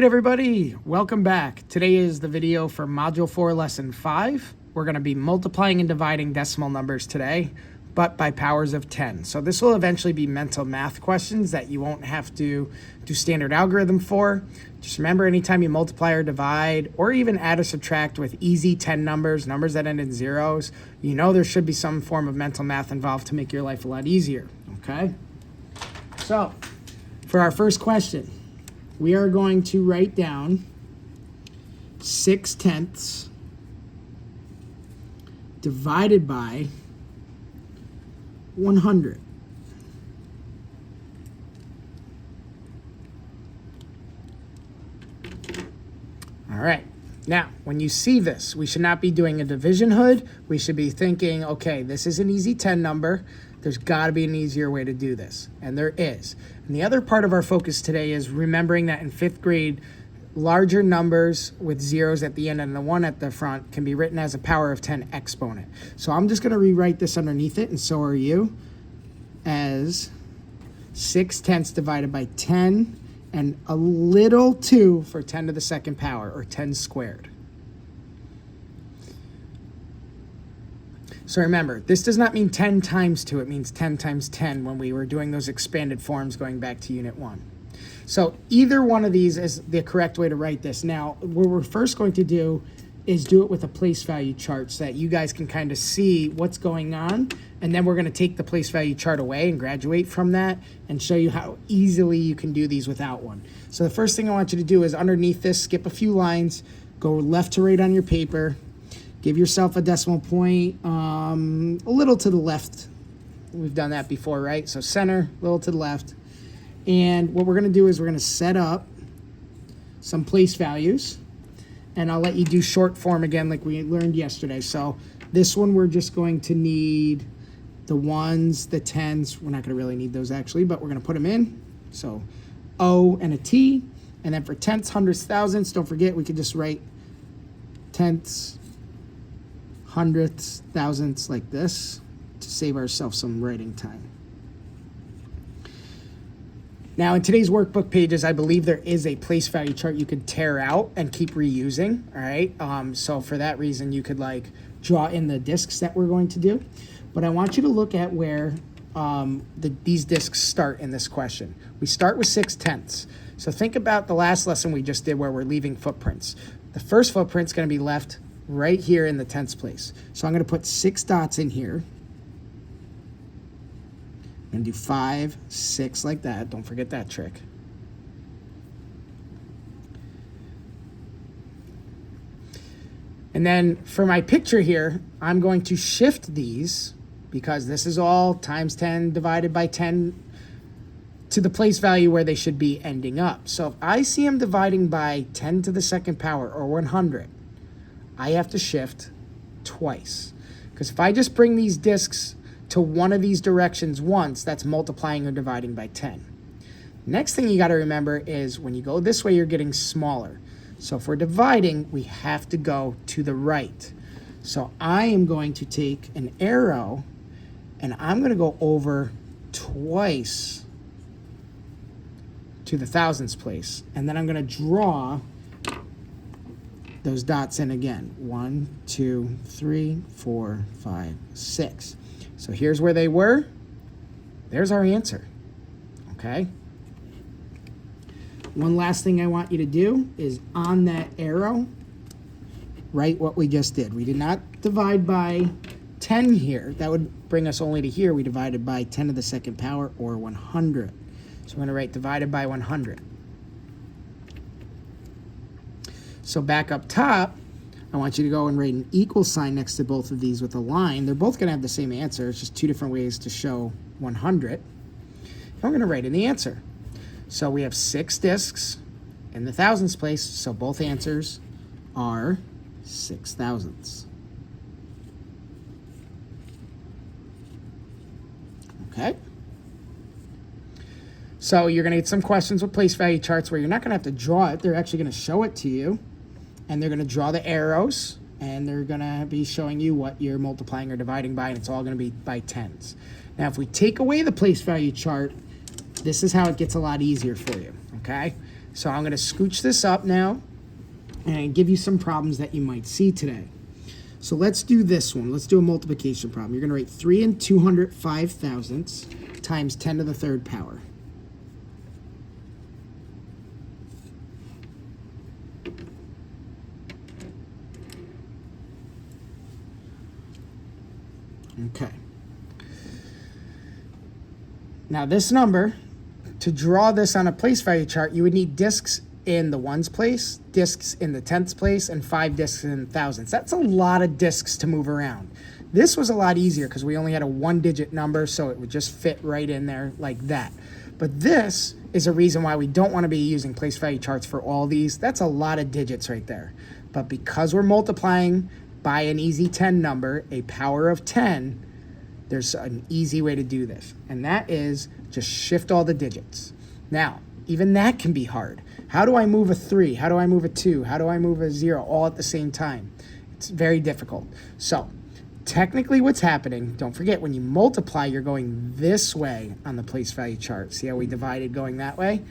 right, everybody, welcome back. Today is the video for Module 4, Lesson 5. We're going to be multiplying and dividing decimal numbers today, but by powers of 10. So this will eventually be mental math questions that you won't have to do standard algorithm for. Just remember, anytime you multiply or divide, or even add or subtract with easy 10 numbers, numbers that end in zeros, you know there should be some form of mental math involved to make your life a lot easier, okay? So, for our first question, we are going to write down 6/10 divided by 100. All right. Now, when you see this, we should not be doing a division hood. We should be thinking, okay, this is an easy 10 number. There's got to be an easier way to do this, and there is. And the other part of our focus today is remembering that in 5th grade, larger numbers with zeros at the end and the 1 at the front can be written as a power of 10 exponent. So I'm just going to rewrite this underneath it, and so are you, as 6/10 divided by 10 and a little 2 for 10 to the second power, or 10 squared. So remember, this does not mean 10 times 2. It means 10 times 10 when we were doing those expanded forms going back to Unit 1. So either one of these is the correct way to write this. Now, what we're first going to do is do it with a place value chart so that you guys can kind of see what's going on. And then we're going to take the place value chart away and graduate from that and show you how easily you can do these without one. So the first thing I want you to do is underneath this, skip a few lines, go left to right on your paper. Give yourself a decimal point, a little to the left. We've done that before, right? So center, a little to the left. And what we're going to do is we're going to set up some place values. And I'll let you do short form again like we learned yesterday. So this one we're just going to need the 1s, the 10s. We're not going to really need those actually, but we're going to put them in. So O and a T. And then for tenths, hundredths, thousandths, don't forget we could just write tenths, hundredths, thousandths like this to save ourselves some writing time. Now in today's workbook pages, I believe there is a place value chart you could tear out and keep reusing, all right? So for that reason, you could like draw in the discs that we're going to do. But I want you to look at where these discs start in this question. We start with 6/10. So think about the last lesson we just did where we're leaving footprints. The first footprint's gonna be left right here in the tenths place. So I'm going to put 6 dots in here. I'm going to do 5, 6 like that. Don't forget that trick. And then for my picture here, I'm going to shift these because this is all times 10 divided by 10 to the place value where they should be ending up. So if I see them dividing by 10 to the second power or 100, I have to shift twice. Because if I just bring these discs to one of these directions once, that's multiplying or dividing by 10. Next thing you got to remember is when you go this way, you're getting smaller. So if we're dividing, we have to go to the right. So I am going to take an arrow and I'm going to go over twice to the thousandths place. And then I'm going to draw those dots in again. 1, 2, 3, 4, 5, 6. So here's where they were. There's our answer. Okay. One last thing I want you to do is on that arrow, write what we just did. We did not divide by 10 here. That would bring us only to here. We divided by 10 to the second power or 100. So I'm going to write divided by 100. So back up top, I want you to go and write an equal sign next to both of these with a line. They're both going to have the same answer. It's just two different ways to show 100. And we're going to write in the answer. So we have 6 discs in the thousandths place, so both answers are 6 thousandths. Okay? So you're going to get some questions with place value charts where you're not going to have to draw it. They're actually going to show it to you. And they're going to draw the arrows, and they're going to be showing you what you're multiplying or dividing by, and it's all going to be by tens. Now, if we take away the place value chart, this is how it gets a lot easier for you, okay? So I'm going to scooch this up now and give you some problems that you might see today. So let's do this one. Let's do a multiplication problem. You're going to write 3 and 205 thousandths times 10 to the third power. Okay. Now this number, to draw this on a place value chart, you would need discs in the ones place, discs in the tenths place, and 5 discs in thousandths. That's a lot of discs to move around. This was a lot easier because we only had a 1-digit number, so it would just fit right in there like that. But this is a reason why we don't want to be using place value charts for all these. That's a lot of digits right there. But because we're multiplying by an easy 10 number, a power of 10, there's an easy way to do this. And that is just shift all the digits. Now, even that can be hard. How do I move a 3? How do I move a 2? How do I move a 0 all at the same time? It's very difficult. So technically what's happening, don't forget when you multiply, you're going this way on the place value chart. See how we divided going that way?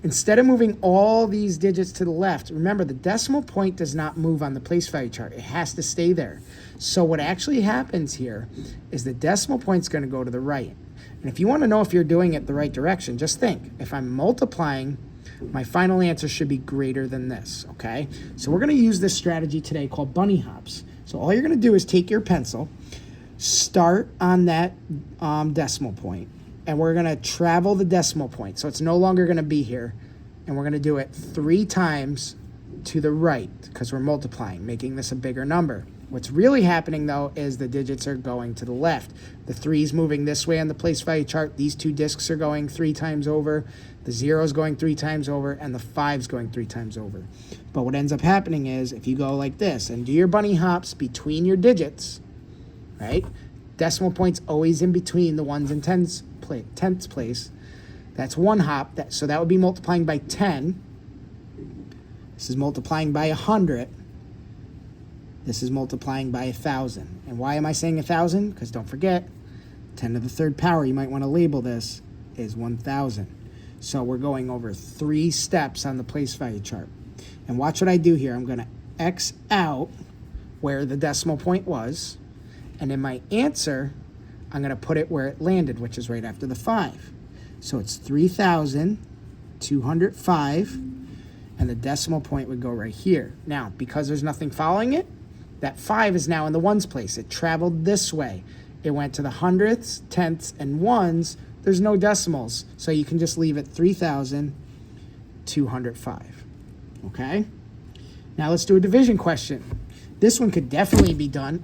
Instead of moving all these digits to the left, remember the decimal point does not move on the place value chart. It has to stay there. So what actually happens here is the decimal point's going to go to the right. And if you want to know if you're doing it the right direction, just think, if I'm multiplying, my final answer should be greater than this, okay? So we're going to use this strategy today called bunny hops. So all you're going to do is take your pencil, start on that decimal point, and we're going to travel the decimal point. So it's no longer going to be here. And we're going to do it 3 times to the right because we're multiplying, making this a bigger number. What's really happening, though, is the digits are going to the left. The 3's moving this way on the place value chart. These 2 discs are going 3 times over. The 0's going 3 times over. And the 5's going 3 times over. But what ends up happening is if you go like this and do your bunny hops between your digits, right? Decimal point's always in between the 1s and 10ths place. That's 1 hop. So that would be multiplying by 10. This is multiplying by 100. This is multiplying by 1,000. And why am I saying 1,000? Because don't forget, 10 to the third power, you might want to label this, is 1,000. So we're going over 3 steps on the place value chart. And watch what I do here. I'm going to X out where the decimal point was. And in my answer, I'm going to put it where it landed, which is right after the 5. So it's 3,205, and the decimal point would go right here. Now, because there's nothing following it, that 5 is now in the ones place. It traveled this way. It went to the hundredths, tenths, and ones. There's no decimals, so you can just leave it 3,205. Okay? Now let's do a division question. This one could definitely be done,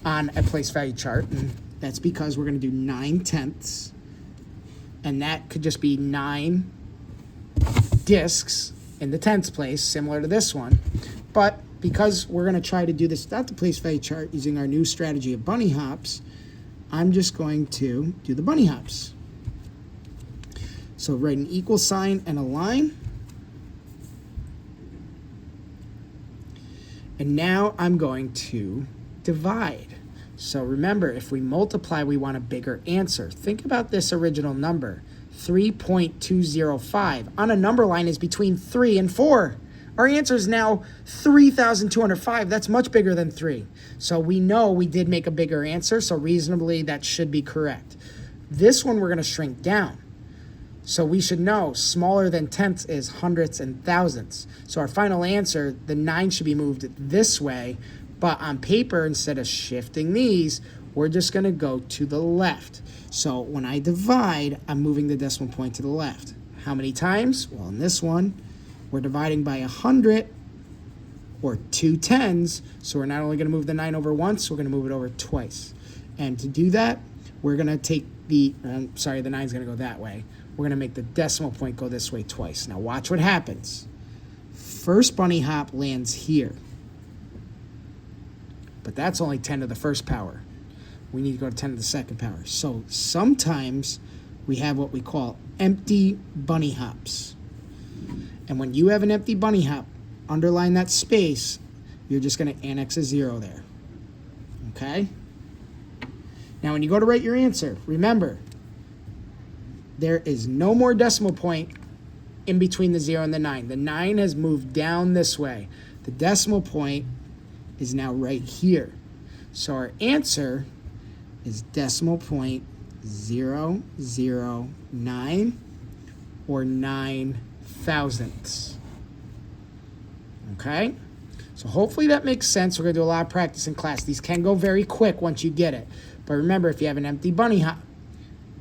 on a place value chart, and that's because we're going to do 9 tenths, and that could just be 9 discs in the tenths place, similar to this one. But because we're going to try to do this without the place value chart using our new strategy of bunny hops, I'm just going to do the bunny hops. So write an equal sign and a line. And now I'm going to divide. So remember, if we multiply, we want a bigger answer. Think about this original number, 3.205. On a number line is between 3 and 4. Our answer is now 3,205. That's much bigger than 3. So we know we did make a bigger answer, so reasonably that should be correct. This one we're going to shrink down. So we should know smaller than tenths is hundredths and thousandths. So our final answer, the 9 should be moved this way. But on paper, instead of shifting these, we're just going to go to the left. So when I divide, I'm moving the decimal point to the left. How many times? Well, in this one, we're dividing by 100 or 2 tens. So we're not only going to move the 9 over once, we're going to move it over twice. And to do that, we're going to take the 9's going to go that way. We're going to make the decimal point go this way twice. Now watch what happens. First bunny hop lands here. But that's only 10 to the first power. We need to go to 10 to the second power. So sometimes we have what we call empty bunny hops. And when you have an empty bunny hop, underline that space, you're just going to annex a 0 there. Okay? Now when you go to write your answer, remember, there is no more decimal point in between the 0 and the 9. The 9 has moved down this way. The decimal point is now right here. So our answer is decimal point 009 or 9 thousandths. Okay? So hopefully that makes sense. We're going to do a lot of practice in class. These can go very quick once you get it. But remember, if you have an empty bunny hop,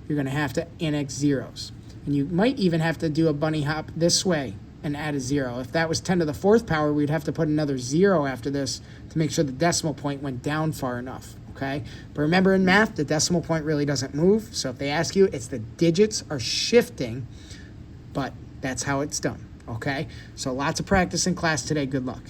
you're going to have to annex zeros. And you might even have to do a bunny hop this way and add a 0. If that was 10 to the 4th power, we'd have to put another 0 after this to make sure the decimal point went down far enough. Okay? But remember, in math, the decimal point really doesn't move. So if they ask you, it's the digits are shifting, but that's how it's done. Okay? So lots of practice in class today. Good luck.